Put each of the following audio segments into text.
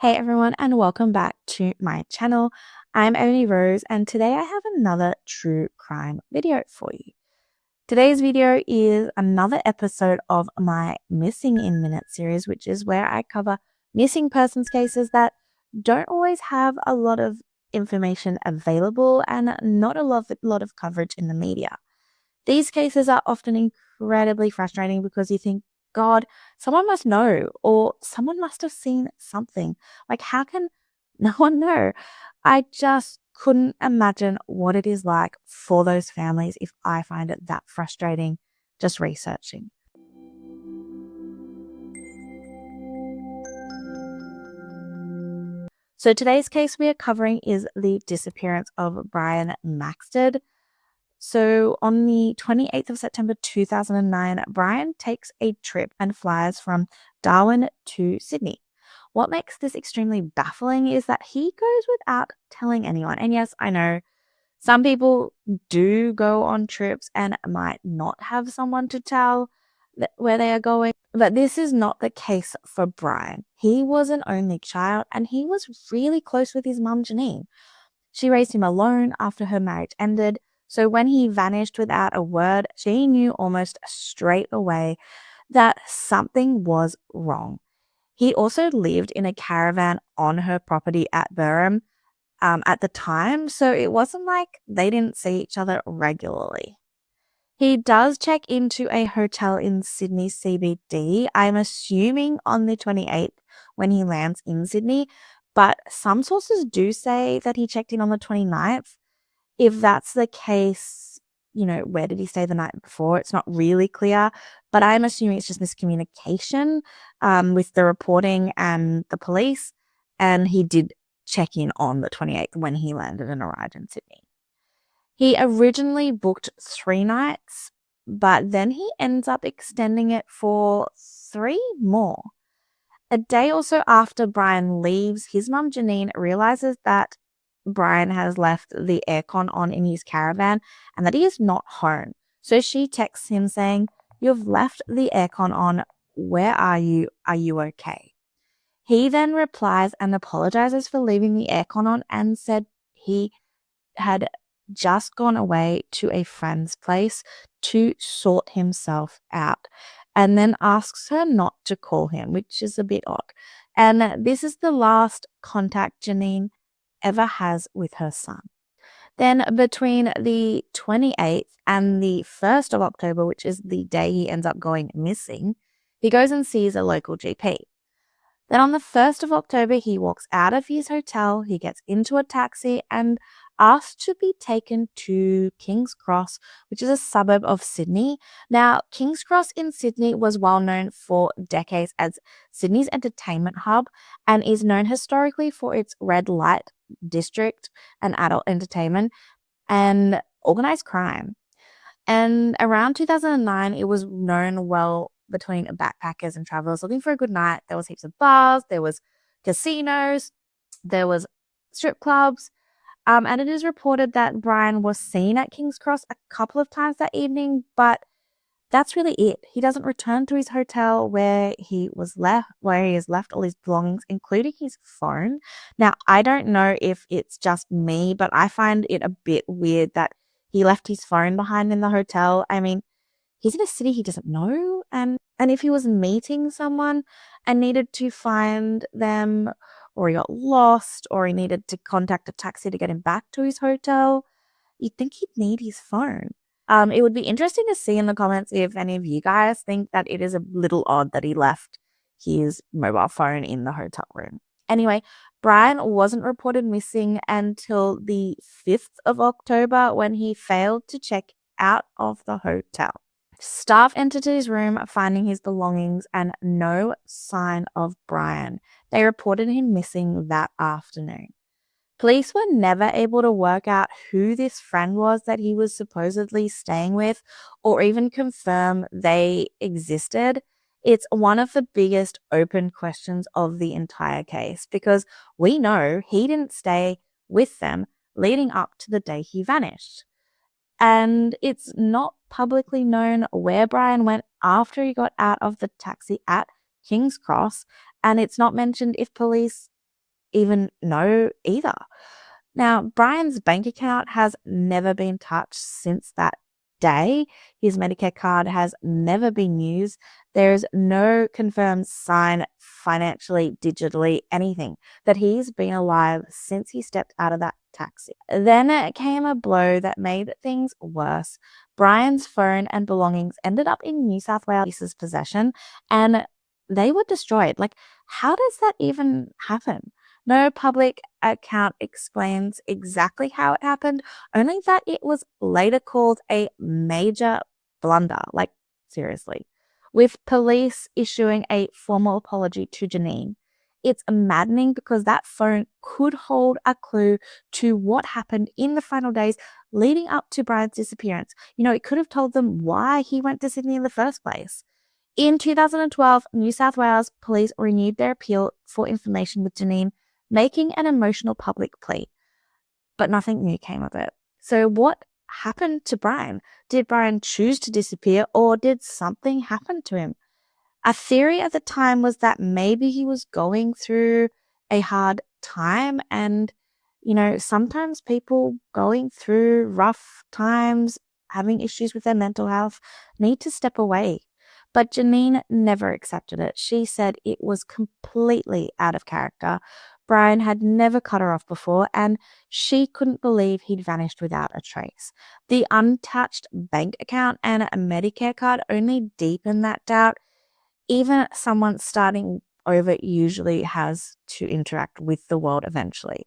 Hey everyone, and welcome back to my channel. I'm Only Rose, and today I have another true crime video for you. Today's video is another episode of my Missing in Minutes series, which is where I cover missing persons cases that don't always have a lot of information available and not a lot of coverage in the media. These cases are often incredibly frustrating because you think, God, someone must know, or someone must have seen something. Like, how can no one know? I just couldn't imagine what it is like for those families if I find it that frustrating just researching. So today's case we are covering is the disappearance of Bryan Maxted. So on the 28th of September 2009, Bryan takes a trip and flies from Darwin to Sydney. What makes this extremely baffling is that he goes without telling anyone. And yes, I know some people do go on trips and might not have someone to tell where they are going, but this is not the case for Bryan. He was an only child and he was really close with his mum, Janine. She raised him alone after her marriage ended, so when he vanished without a word, she knew almost straight away that something was wrong. He also lived in a caravan on her property at Berrimah at the time, so it wasn't like they didn't see each other regularly. He does check into a hotel in Sydney CBD, I'm assuming on the 28th when he lands in Sydney, but some sources do say that he checked in on the 29th. If that's the case, where did he stay the night before? It's not really clear, but I'm assuming it's just miscommunication with the reporting and the police, and he did check in on the 28th when he landed and arrived in Sydney. He originally booked 3 nights, but then he ends up extending it for 3 more. A day or so after Bryan leaves, his mum Janine realizes that Bryan has left the aircon on in his caravan and that he is not home. So she texts him saying, "You've left the aircon on. Where are you? Are you okay?" He then replies and apologizes for leaving the aircon on and said he had just gone away to a friend's place to sort himself out, and then asks her not to call him, which is a bit odd. And this is the last contact Janine ever has with her son. Then between the 28th and the 1st of October, which is the day he ends up going missing, he goes and sees a local GP. Then on the 1st of October, he walks out of his hotel, he gets into a taxi and asked to be taken to King's Cross, which is a suburb of Sydney. Now, King's Cross in Sydney was well known for decades as Sydney's entertainment hub and is known historically for its red light district and adult entertainment and organized crime. And around 2009, it was known well between backpackers and travelers looking for a good night. There was heaps of bars, there was casinos, there was strip clubs. And it is reported that Bryan was seen at King's Cross a couple of times that evening, but that's really it. He doesn't return to his hotel where he has left all his belongings, including his phone. Now, I don't know if it's just me, but I find it a bit weird that he left his phone behind in the hotel. I mean, he's in a city he doesn't know, and if he was meeting someone and needed to find them, or he got lost, or he needed to contact a taxi to get him back to his hotel, you'd think he'd need his phone. It would be interesting to see in the comments if any of you guys think that it is a little odd that he left his mobile phone in the hotel room. Anyway, Bryan wasn't reported missing until the 5th of October when he failed to check out of the hotel. Staff entered his room, finding his belongings and no sign of Bryan. They reported him missing that afternoon. Police were never able to work out who this friend was that he was supposedly staying with, or even confirm they existed. It's one of the biggest open questions of the entire case because we know he didn't stay with them leading up to the day he vanished. And it's not publicly known where Bryan went after he got out of the taxi at King's Cross, and it's not mentioned if police even know either. Now, Bryan's bank account has never been touched since that day. His Medicare card has never been used. There's no confirmed sign financially, digitally, anything that he's been alive since he stepped out of that taxi. Then it came a blow that made things worse. Bryan's phone and belongings ended up in New South Wales Police's possession, and they were destroyed. Like, how does that even happen? No public account explains exactly how it happened, only that it was later called a major blunder. Like, seriously. With police issuing a formal apology to Janine. It's maddening because that phone could hold a clue to what happened in the final days leading up to Bryan's disappearance. It could have told them why he went to Sydney in the first place. In 2012, New South Wales Police renewed their appeal for information with Janine, making an emotional public plea. But nothing new came of it. So what happened to Bryan? Did Bryan choose to disappear, or did something happen to him? A theory at the time was that maybe he was going through a hard time, and sometimes people going through rough times, having issues with their mental health, need to step away. But Janine never accepted it. She said it was completely out of character. Bryan had never cut her off before, and she couldn't believe he'd vanished without a trace. The untouched bank account and a Medicare card only deepened that doubt. Even someone starting over usually has to interact with the world eventually.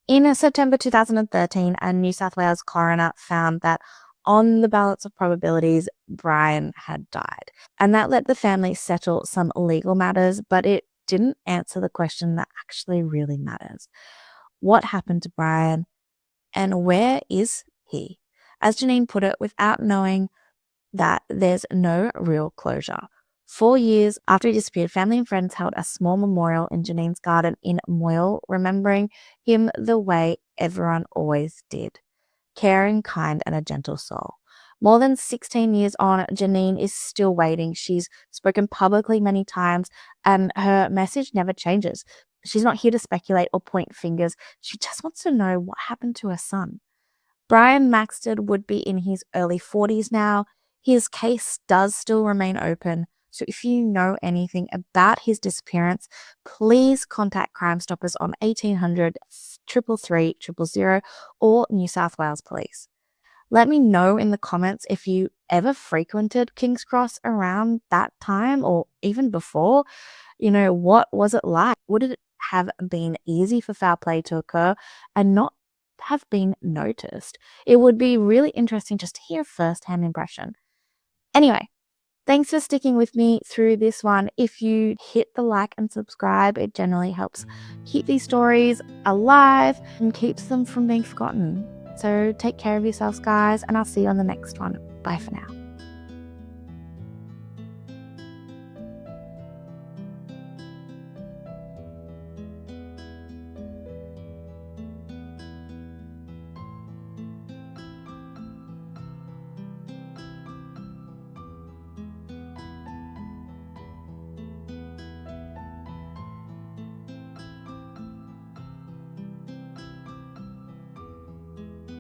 In September 2013, a New South Wales coroner found that on the balance of probabilities, Bryan had died. And that let the family settle some legal matters, but it didn't answer the question that actually really matters. What happened to Bryan, and where is he? As Janine put it, without knowing that, there's no real closure. 4 years after he disappeared, family and friends held a small memorial in Janine's garden in Moyle, remembering him the way everyone always did. Caring, kind, and a gentle soul. More than 16 years on, Janine is still waiting. She's spoken publicly many times, and her message never changes. She's not here to speculate or point fingers. She just wants to know what happened to her son. Bryan Maxted would be in his early 40s now. His case does still remain open. So if you know anything about his disappearance, please contact Crime Stoppers on 1800 333 000 or New South Wales Police. Let me know in the comments if you ever frequented King's Cross around that time or even before. What was it like? Would it have been easy for foul play to occur and not have been noticed? It would be really interesting just to hear a first-hand impression. Anyway, thanks for sticking with me through this one. If you hit the like and subscribe, it generally helps keep these stories alive and keeps them from being forgotten. So take care of yourselves, guys, and I'll see you on the next one. Bye for now.